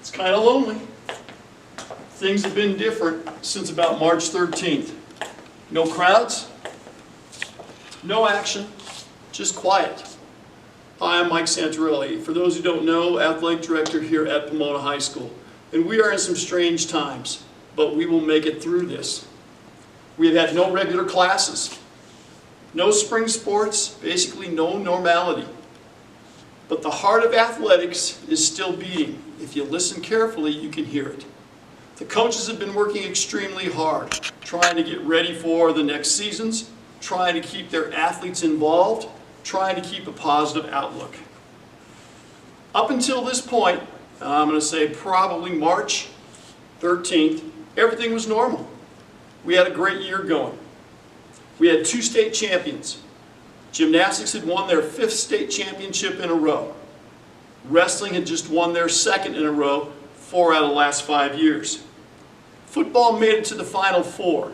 It's kind of lonely. Things have been different since about March 13th. No crowds, no action, just quiet. Hi, I'm Mike Santorelli. For those who don't know, athletic director here at Pomona High School. And we are in some strange times, but we will make it through this. We have had no regular classes, no spring sports, basically no normality. But the heart of athletics is still beating. If you listen carefully, you can hear it. The coaches have been working extremely hard, trying to get ready for the next seasons, trying to keep their athletes involved, trying to keep a positive outlook. Up until this point, I'm going to say probably March 13th, everything was normal. We had a great year going. We had 2 state champions. Gymnastics had won their 5th state championship in a row. Wrestling had just won their 2nd in a row, 4 out of the last 5 years. Football made it to the Final Four,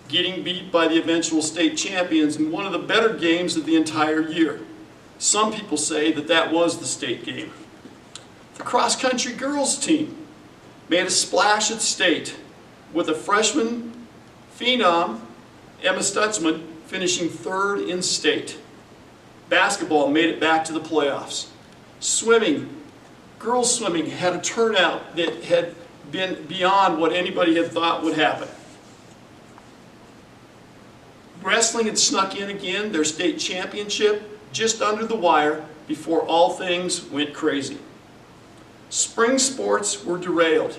getting beat by the eventual state champions in one of the better games of the entire year. Some people say that that was the state game. The cross-country girls team made a splash at state with a freshman phenom, Emma Stutzman, finishing 3rd in state. Basketball made it back to the playoffs. Swimming, girls swimming had a turnout that had been beyond what anybody had thought would happen. Wrestling had snuck in again, their state championship, just under the wire before all things went crazy. Spring sports were derailed,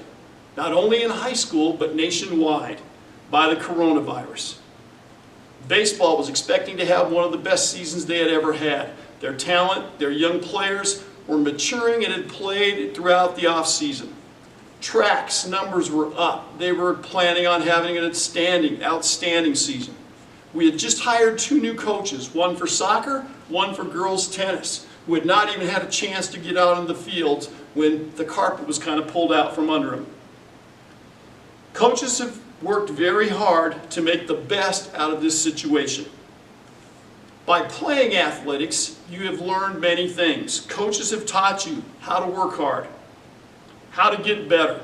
not only in high school, but nationwide, by the coronavirus. Baseball was expecting to have one of the best seasons they had ever had. Their talent, their young players were maturing and had played throughout the off-season. Track's numbers were up. They were planning on having an outstanding season. We had just hired 2 new coaches, one for soccer, one for girls tennis, who had not even had a chance to get out on the fields when the carpet was kind of pulled out from under them. Coaches have worked very hard to make the best out of this situation. By playing athletics, you have learned many things. Coaches have taught you how to work hard, how to get better,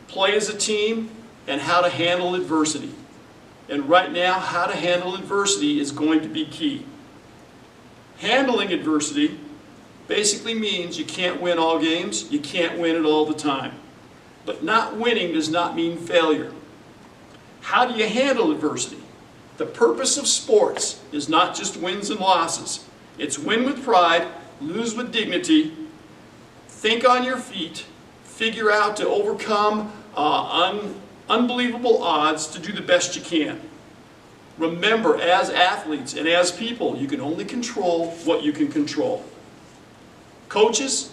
play as a team, and how to handle adversity. And right now, how to handle adversity is going to be key. Handling adversity basically means you can't win all games, you can't win it all the time. But not winning does not mean failure. How do you handle adversity? The purpose of sports is not just wins and losses. It's win with pride, lose with dignity, think on your feet, figure out to overcome unbelievable odds to do the best you can. Remember, as athletes and as people, you can only control what you can control. Coaches,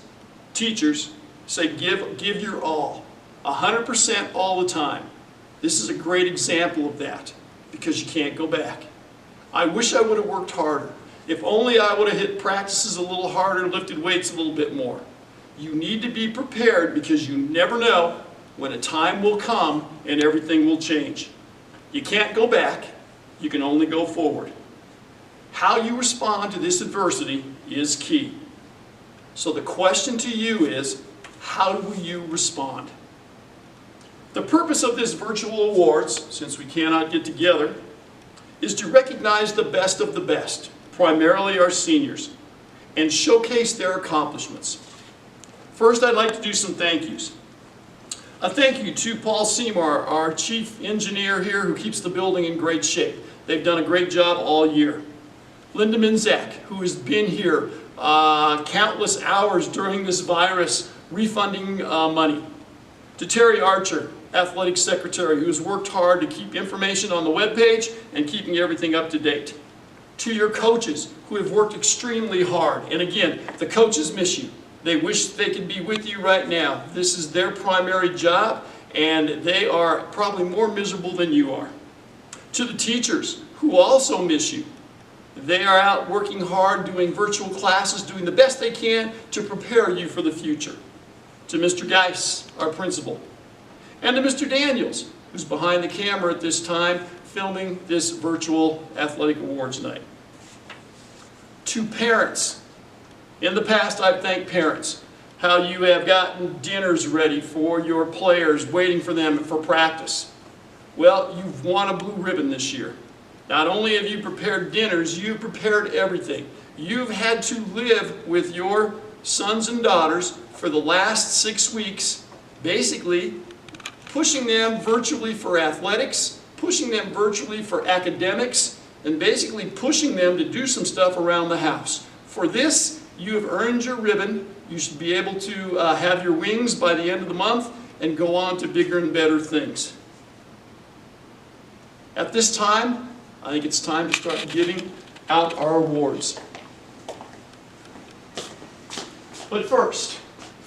teachers say give your all, 100% all the time. This is a great example of that because you can't go back. I wish I would have worked harder. If only I would have hit practices a little harder, lifted weights a little bit more. You need to be prepared because you never know when a time will come and everything will change. You can't go back, you can only go forward. How you respond to this adversity is key. So the question to you is, how will you respond? The purpose of this virtual awards, since we cannot get together, is to recognize the best of the best, primarily our seniors, and showcase their accomplishments. First, I'd like to do some thank yous. A thank you to Paul Seymour, our chief engineer here who keeps the building in great shape. They've done a great job all year. Linda Minzak, who has been here countless hours during this virus refunding money. To Terry Archer, athletic secretary, who has worked hard to keep information on the webpage and keeping everything up to date. To your coaches, who have worked extremely hard. And again, the coaches miss you. They wish they could be with you right now. This is their primary job, and they are probably more miserable than you are. To the teachers, who also miss you. They are out working hard, doing virtual classes, doing the best they can to prepare you for the future. To Mr. Geis, our principal. And to Mr. Daniels, who's behind the camera at this time, filming this virtual athletic awards night. To parents. In the past, I've thanked parents. how you have gotten dinners ready for your players, waiting for them for practice. Well, you've won a blue ribbon this year. Not only have you prepared dinners, you've prepared everything. You've had to live with your sons and daughters for the last 6 weeks, basically pushing them virtually for athletics, pushing them virtually for academics, and basically pushing them to do some stuff around the house. For this, you have earned your ribbon. You should be able to have your wings by the end of the month and go on to bigger and better things. At this time, I think it's time to start giving out our awards. But first,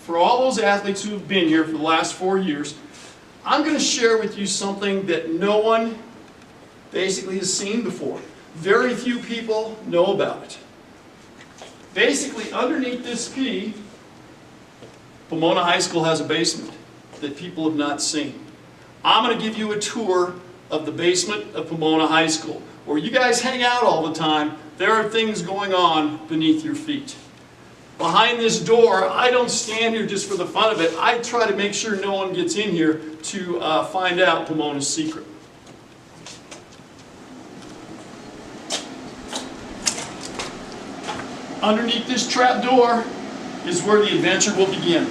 for all those athletes who have been here for the last 4 years, I'm going to share with you something that no one basically has seen before. Very few people know about it. Basically, underneath this P, Pomona High School has a basement that people have not seen. I'm going to give you a tour of the basement of Pomona High School. Where you guys hang out all the time, there are things going on beneath your feet. Behind this door, I don't stand here just for the fun of it. I try to make sure no one gets in here to find out Pomona's secret. Underneath this trap door is where the adventure will begin.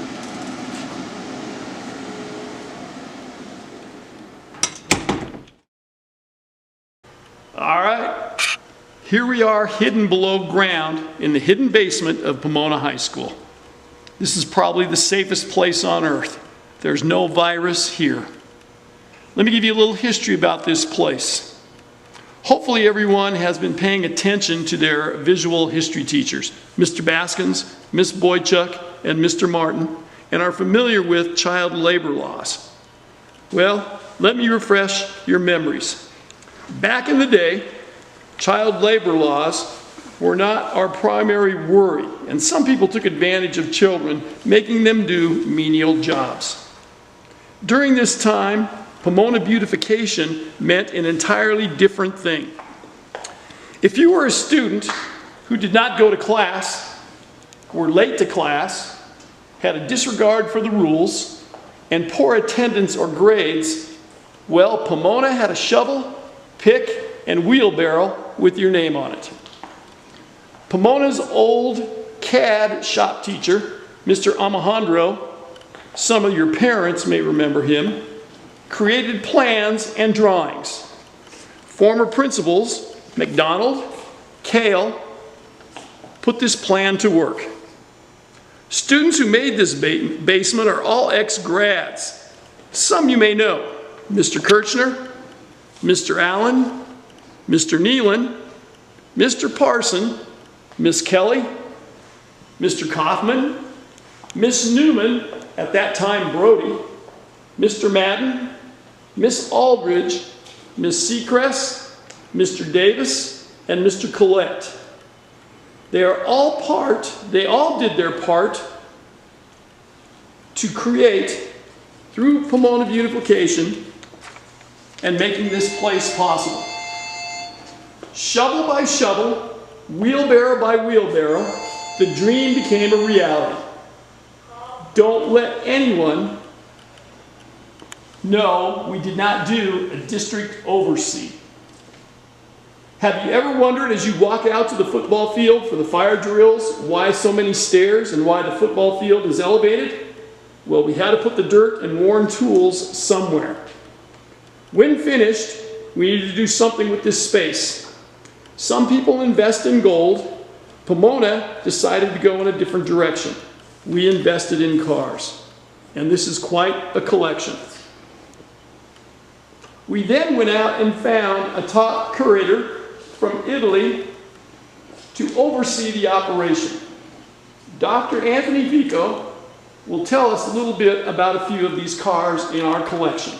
All right, here we are hidden below ground in the hidden basement of Pomona High School. This is probably the safest place on earth. There's no virus here. Let me give you a little history about this place. Hopefully everyone has been paying attention to their visual history teachers, Mr. Baskins, Miss Boychuk, and Mr. Martin, and are familiar with child labor laws. Well, let me refresh your memories. Back in the day, child labor laws were not our primary worry, and some people took advantage of children, making them do menial jobs. During this time, Pomona beautification meant an entirely different thing. If you were a student who did not go to class, were late to class, had a disregard for the rules, and poor attendance or grades, well, Pomona had a shovel, pick, and wheelbarrow with your name on it. Pomona's old CAD shop teacher, Mr. Alejandro, some of your parents may remember him, created plans and drawings. Former principals, McDonald, Kale, put this plan to work. Students who made this basement are all ex-grads. Some you may know, Mr. Kirchner, Mr. Allen, Mr. Nealon, Mr. Parson, Miss Kelly, Mr. Kaufman, Miss Newman, at that time Brody, Mr. Madden, Miss Aldridge, Miss Seacrest, Mr. Davis, and Mr. Collette. They all did their part to create, through Pomona beautification, and making this place possible. Shovel by shovel, wheelbarrow by wheelbarrow, the dream became a reality. Don't let anyone know we did not do a district oversee. Have you ever wondered as you walk out to the football field for the fire drills why so many stairs and why the football field is elevated? Well, we had to put the dirt and worn tools somewhere. When finished, we needed to do something with this space. Some people invest in gold. Pomona decided to go in a different direction. We invested in cars. And this is quite a collection. We then went out and found a top curator from Italy to oversee the operation. Dr. Anthony Vico will tell us a little bit about a few of these cars in our collection.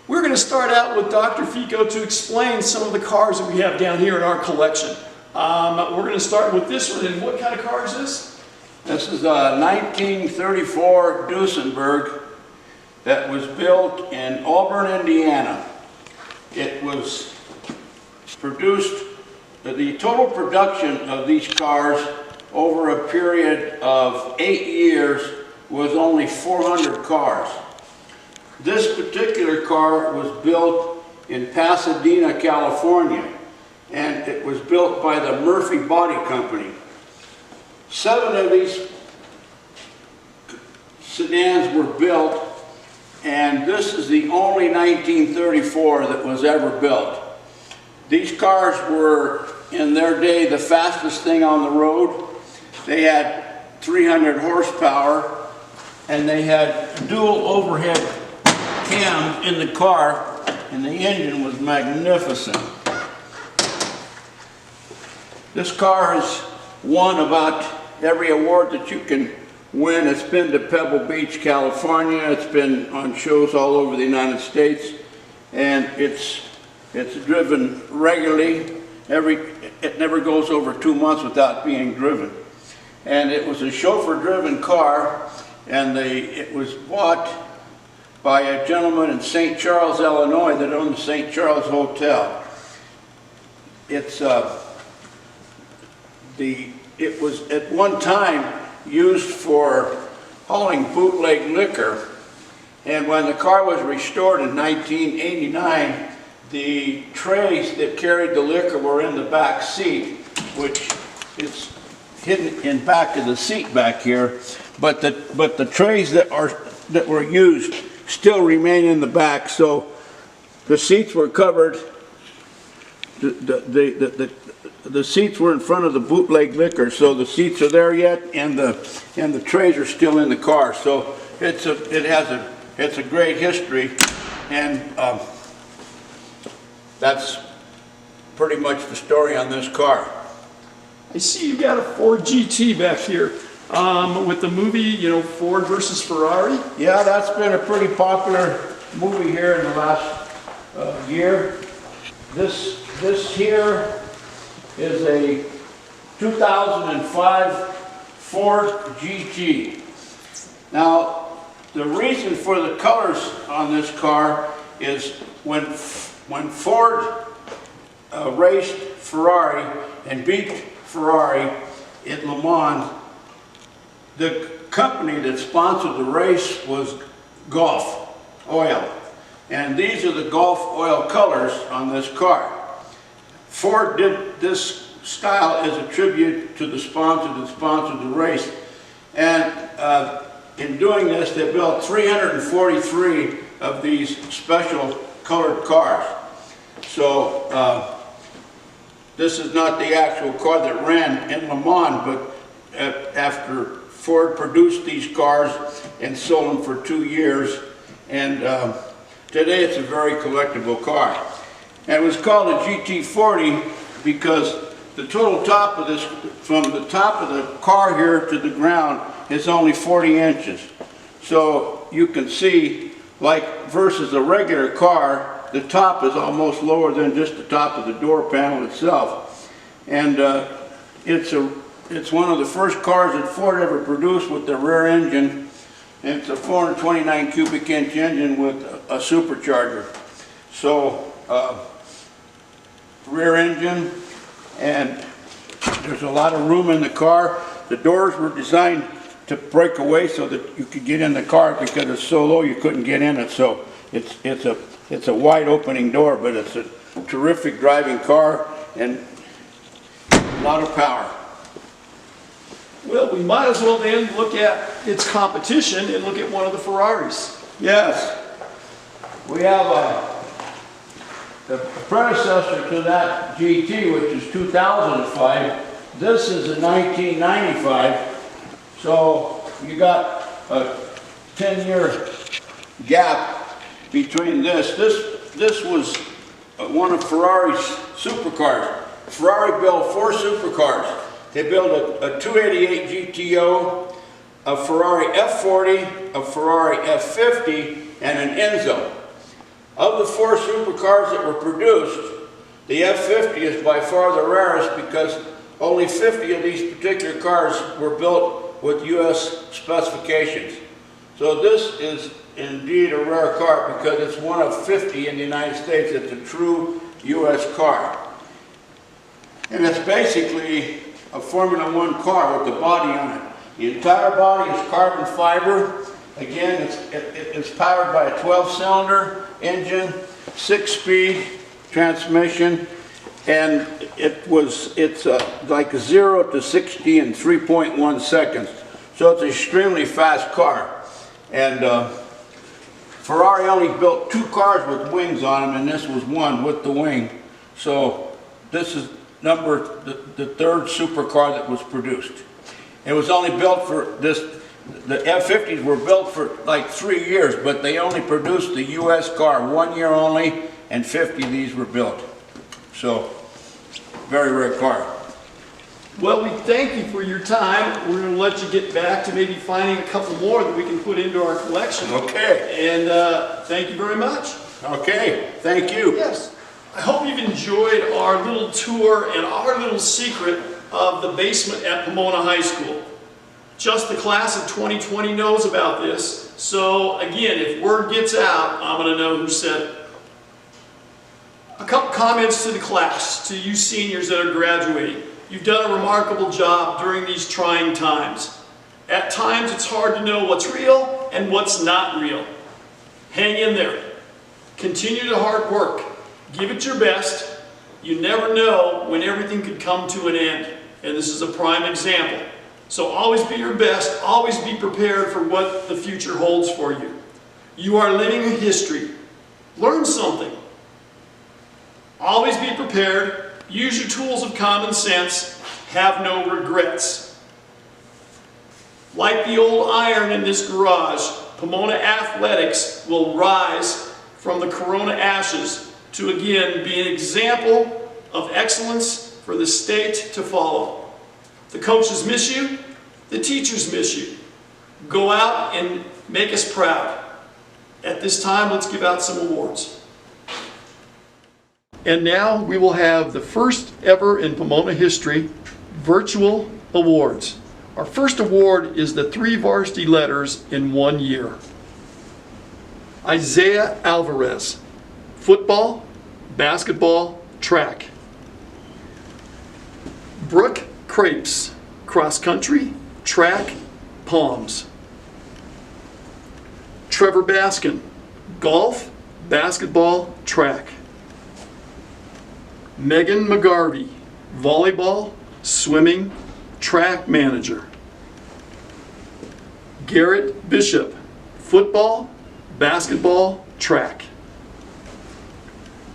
We're going to start out with Dr. Fico to explain some of the cars that we have down here in our collection. We're going to start with this one. And what kind of car is this? This is a 1934 Duesenberg that was built in Auburn, Indiana. It was produced, the total production of these cars over a period of 8 years was only 400 cars. This particular car was built in Pasadena, California, and it was built by the Murphy Body Company. 7 of these sedans were built, and this is the only 1934 that was ever built. These cars were, in their day, the fastest thing on the road. They had 300 horsepower, and they had dual overhead cams in the car, and the engine was magnificent. This car has won about every award that you can win. It's been to Pebble Beach, California. It's been on shows all over the United States, and it's driven regularly. It never goes over 2 months without being driven. And it was a chauffeur-driven car, and it was bought by a gentleman in St. Charles, Illinois, that owned the St. Charles Hotel. It was at one time used for hauling bootleg liquor, and when the car was restored in 1989, the trays that carried the liquor were in the back seat, which is hidden in back of the seat back here, but the trays that were used still remain in the back, so the seats were covered. The seats were in front of the bootleg liquor, so the seats are there yet, and the trays are still in the car. So it's a great history, and that's pretty much the story on this car. I see you got a Ford GT back here with the movie, you know, Ford versus Ferrari. Yeah, that's been a pretty popular movie here in the last year. This here is a 2005 Ford GT. Now, the reason for the colors on this car is when Ford raced Ferrari and beat Ferrari at Le Mans, the company that sponsored the race was Gulf Oil. And these are the Gulf Oil colors on this car. Ford did this style as a tribute to the sponsor that sponsored the race. And in doing this, they built 343 of these special colored cars. So this is not the actual car that ran in Le Mans, but after Ford produced these cars and sold them for 2 years, and today it's a very collectible car. And it was called a GT40 because the total top of this, from the top of the car here to the ground, is only 40 inches. So you can see, like versus a regular car, the top is almost lower than just the top of the door panel itself. And it's one of the first cars that Ford ever produced with the rear engine. And it's a 429 cubic inch engine with a supercharger. So rear engine, and there's a lot of room in the car. The doors were designed to break away so that you could get in the car, because it's so low you couldn't get in it. So it's a wide opening door, but it's a terrific driving car and a lot of power. Well, we might as well then look at its competition and look at one of the Ferraris. Yes, we have the predecessor to that GT, which is 2005. This is a 1995, so you got a 10-year gap between this. This was one of Ferrari's supercars. Ferrari built 4 supercars. They built a 288 GTO, a Ferrari F40, a Ferrari F50, and an Enzo. Of the 4 supercars that were produced, the F50 is by far the rarest, because only 50 of these particular cars were built with U.S. specifications. So this is indeed a rare car, because it's one of 50 in the United States. It's a true U.S. car. And it's basically a Formula One car with the body on it. The entire body is carbon fiber. Again, it's powered by a 12-cylinder engine, 6-speed transmission, and it's like 0 to 60 in 3.1 seconds. So it's an extremely fast car. And Ferrari only built 2 cars with wings on them, and this was one with the wing. So this is the third supercar that was produced. It was only built for this. The F-50s were built for like 3 years, but they only produced the U.S. car 1 year only, and 50 of these were built. So, very rare car. Well, we thank you for your time. We're going to let you get back to maybe finding a couple more that we can put into our collection. Okay. And thank you very much. Okay, thank you. Yes. I hope you've enjoyed our little tour and our little secret of the basement at Pomona High School. Just the class of 2020 knows about this. So again, if word gets out, I'm going to know who said it. A couple comments to the class, to you seniors that are graduating. You've done a remarkable job during these trying times. At times it's hard to know what's real and what's not real. Hang in there. Continue to hard work. Give it your best. You never know when everything could come to an end. And this is a prime example. So always be your best. Always be prepared for what the future holds for you. You are living in history. Learn something. Always be prepared. Use your tools of common sense. Have no regrets. Like the old iron in this garage, Pomona Athletics will rise from the Corona ashes to again be an example of excellence for the state to follow. The coaches miss you. The teachers miss you. Go out and make us proud. At this time, let's give out some awards. And now we will have the first ever in Pomona history virtual awards. Our first award is the 3 varsity letters in 1 year. Isaiah Alvarez, football, basketball, track. Brooke Crapes, cross country, track, palms. Trevor Baskin, golf, basketball, track. Megan McGarvey, volleyball, swimming, track manager. Garrett Bishop, football, basketball, track.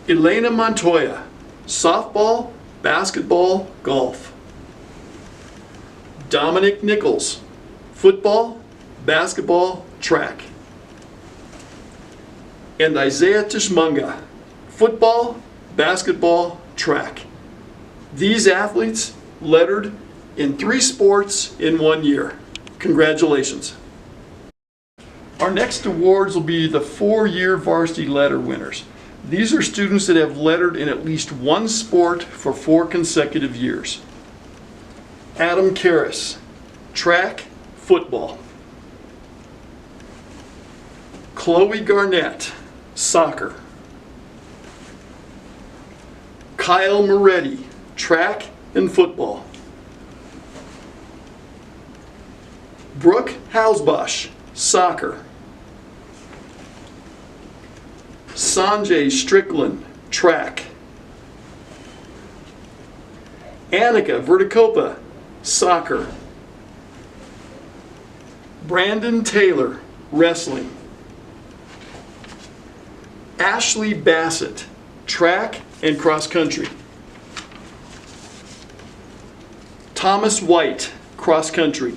Elena Montoya, softball, basketball, golf. Dominic Nichols, football, basketball, track. And Isaiah Tishmunga, football, basketball, track. These athletes lettered in 3 sports in 1 year. Congratulations. Our next awards will be the 4-year varsity letter winners. These are students that have lettered in at least 1 sport for 4 consecutive years. Adam Karras, track, football. Chloe Garnett, soccer. Kyle Moretti, track and football. Brooke Hausbosch, soccer. Sanjay Strickland, track. Annika Verticopa, soccer. Brandon Taylor, wrestling. Ashley Bassett, track and cross country. Thomas White, cross country.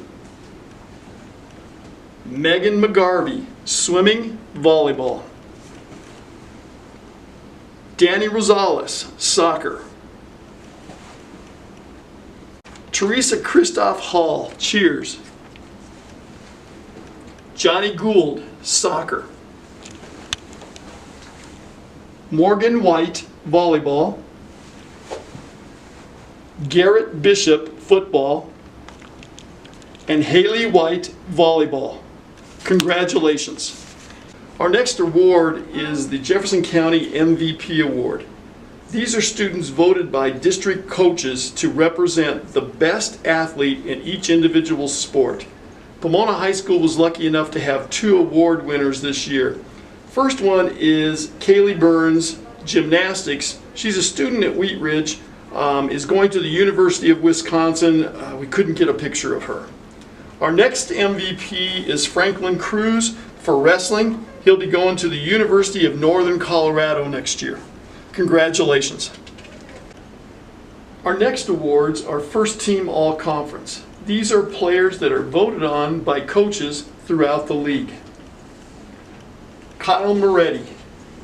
Megan McGarvey, swimming, volleyball. Danny Rosales, soccer. Teresa Christoph Hall, cheers. Johnny Gould, soccer. Morgan White, volleyball. Garrett Bishop, football. And Haley White, volleyball. Congratulations. Our next award is the Jefferson County MVP Award. These are students voted by district coaches to represent the best athlete in each individual sport. Pomona High School was lucky enough to have 2 award winners this year. First one is Kaylee Burns, gymnastics. She's a student at Wheat Ridge, is going to the University of Wisconsin. We couldn't get a picture of her. Our next MVP is Franklin Cruz for wrestling. He'll be going to the University of Northern Colorado next year. Congratulations. Our next awards are First Team All-Conference. These are players that are voted on by coaches throughout the league. Kyle Moretti,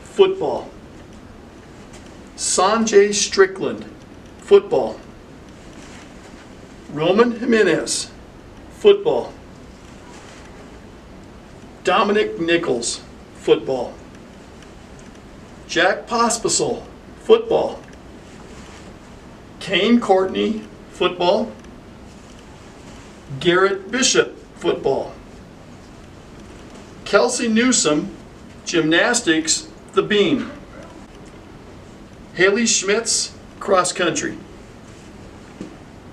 football. Sanjay Strickland, football. Roman Jimenez, football. Dominic Nichols, football. Jack Pospisil, football. Kane Courtney, football. Garrett Bishop, football. Kelsey Newsom, gymnastics, the beam. Haley Schmitz, cross country.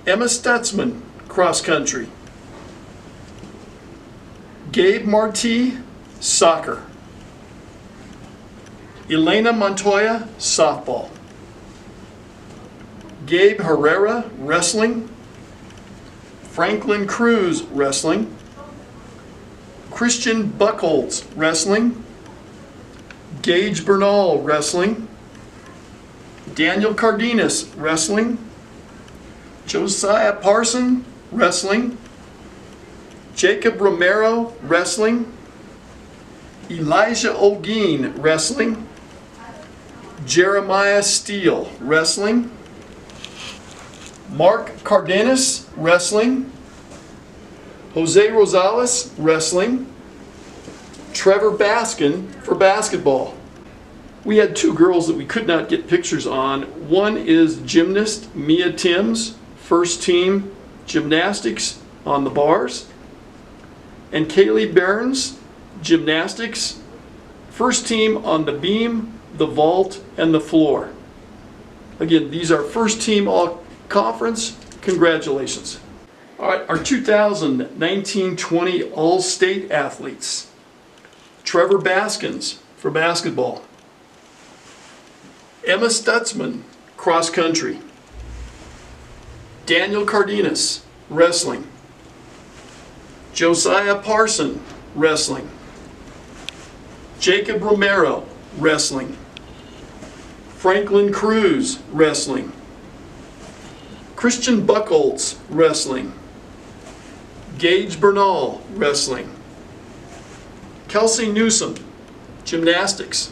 Emma Stutzman, cross country. Gabe Marti, soccer. Elena Montoya, softball. Gabe Herrera, wrestling. Franklin Cruz, wrestling. Christian Buchholz, wrestling. Gage Bernal, wrestling. Daniel Cardenas, wrestling. Josiah Parson, wrestling. Jacob Romero, wrestling. Elijah Olguin, wrestling. Jeremiah Steele, wrestling. Mark Cardenas, wrestling. Jose Rosales, wrestling. Trevor Baskin for basketball. We had 2 girls that we could not get pictures on. One is gymnast Mia Timms, first team gymnastics on the bars. And Kaylee Behrens, gymnastics, first team on the beam, the vault, and the floor. Again, these are first team all conference. Congratulations. All right, our 2019-20 All-State athletes. Trevor Baskins for basketball. Emma Stutzman, cross country. Daniel Cardenas, wrestling. Josiah Parson, wrestling. Jacob Romero, wrestling. Franklin Cruz, wrestling. Christian Buchholz, wrestling. Gage Bernal, wrestling. Kelsey Newsom, gymnastics.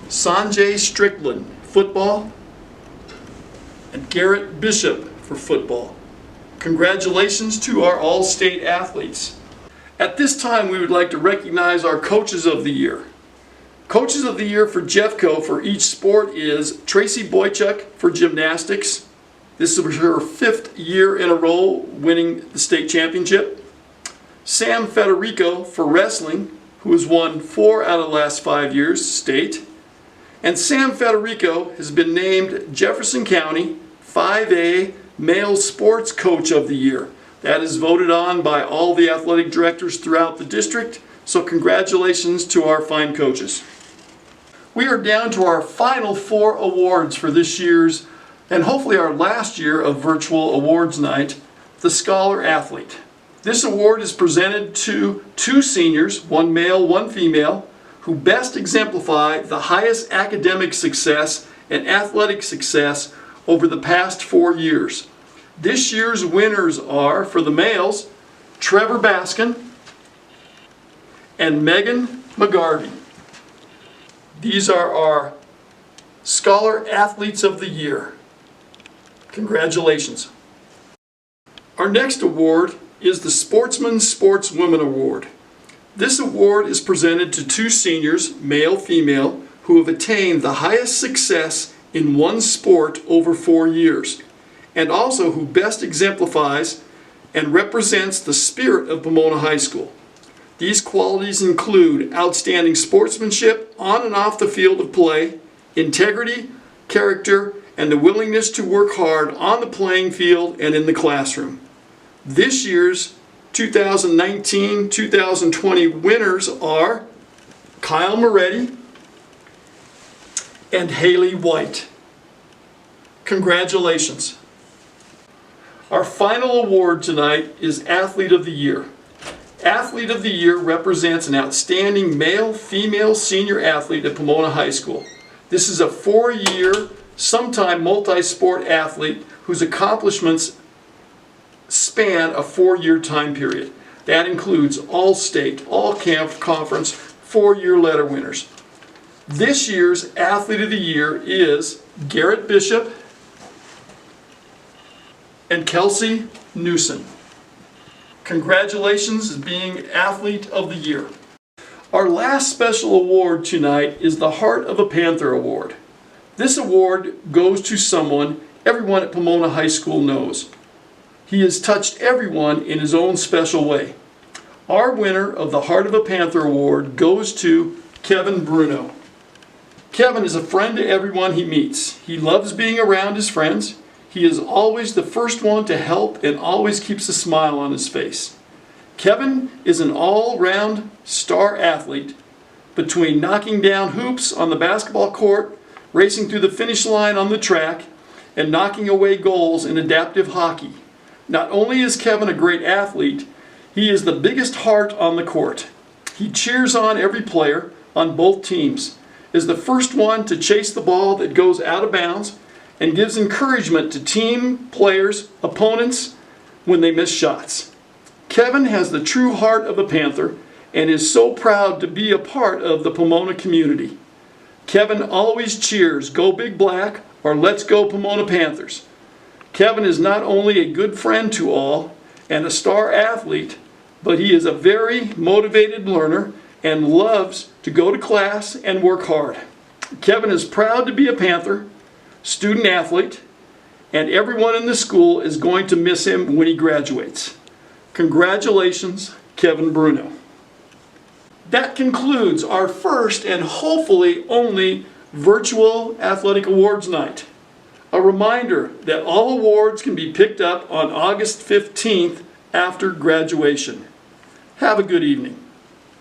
Sanjay Strickland, football. And Garrett Bishop for football. Congratulations to our All-State athletes. At this time, we would like to recognize our Coaches of the Year. Coaches of the Year for Jeffco for each sport is Tracy Boychuk for gymnastics. This is her 5th year in a row winning the state championship. Sam Federico for wrestling, who has won 4 out of the last 5 years state. And Sam Federico has been named Jefferson County 5A Male Sports Coach of the Year. That is voted on by all the athletic directors throughout the district, so congratulations to our fine coaches. We are down to our final 4 awards for this year's, and hopefully our last year of virtual awards night, the Scholar Athlete. This award is presented to 2 seniors, 1 male, 1 female, who best exemplify the highest academic success and athletic success over the past 4 years. This year's winners are, for the males, Trevor Baskin and Megan McGarvey. These are our Scholar Athletes of the Year. Congratulations. Our next award is the Sportsman Sportswoman Award. This award is presented to 2 seniors, male, female, who have attained the highest success in one sport over 4 years, and also who best exemplifies and represents the spirit of Pomona High School. These qualities include outstanding sportsmanship on and off the field of play, integrity, character, and the willingness to work hard on the playing field and in the classroom. This year's 2019-2020 winners are Kyle Moretti and Haley White. Congratulations. Our final award tonight is Athlete of the Year. Athlete of the Year represents an outstanding male-female senior athlete at Pomona High School. This is a 4-year, sometime multi-sport athlete whose accomplishments span a 4-year time period. That includes all-state, all-camp conference, 4-year letter winners. This year's Athlete of the Year is Garrett Bishop and Kelsey Newson. Congratulations as being Athlete of the Year. Our last special award tonight is the Heart of a Panther Award. This award goes to someone everyone at Pomona High School knows. He has touched everyone in his own special way. Our winner of the Heart of a Panther Award goes to Kevin Bruno. Kevin is a friend to everyone he meets. He loves being around his friends. He is always the first one to help and always keeps a smile on his face. Kevin is an all-round star athlete between knocking down hoops on the basketball court, racing through the finish line on the track, and knocking away goals in adaptive hockey. Not only is Kevin a great athlete, he is the biggest heart on the court. He cheers on every player on both teams, is the first one to chase the ball that goes out of bounds, and gives encouragement to team players, opponents, when they miss shots. Kevin has the true heart of a Panther and is so proud to be a part of the Pomona community. Kevin always cheers, "Go Big Black," or "Let's go Pomona Panthers." Kevin is not only a good friend to all and a star athlete, but he is a very motivated learner and loves to go to class and work hard. Kevin is proud to be a Panther, student athlete, and everyone in the school is going to miss him when he graduates. Congratulations, Kevin Bruno. That concludes our first and hopefully only virtual athletic awards night. A reminder that all awards can be picked up on August 15th after graduation. Have a good evening.